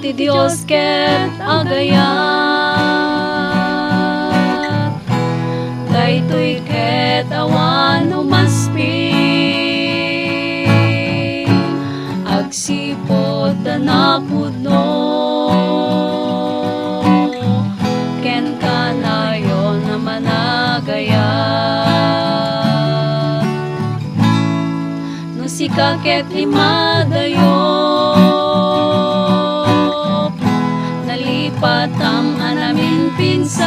ti Dios ket agayat, daytoy ket awan umaspi, agsipod na pudno, ken kanayon na managayat. No sika ket imadayo, nalipat ang anamin pinsan,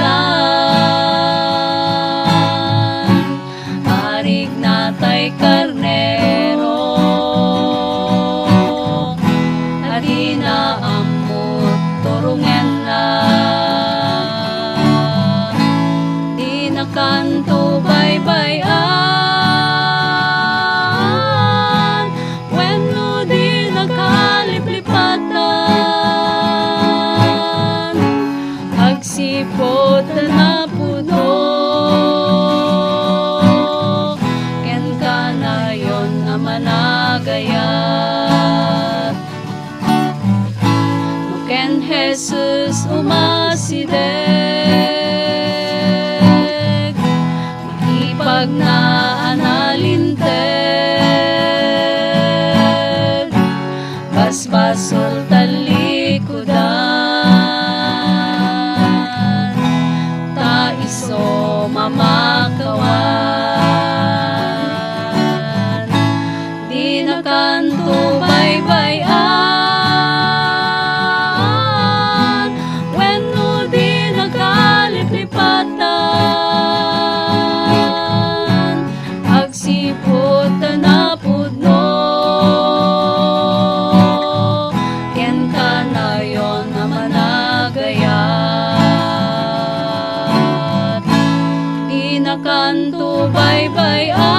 arig natay karnero, at inaamot turungen na, di nakanto baybayan, wenno di nakaliplipatan, agsipot na puno, ken kanayon na managayat. No ken Jesus umasideg, maipag na analinteg, basbasol talikudan, taiso mamakawan, di nakanto baybayan, wenno di nakaliplipatan, agsipot na pudno, ken kanayon na managayat, di nakanto baybayan.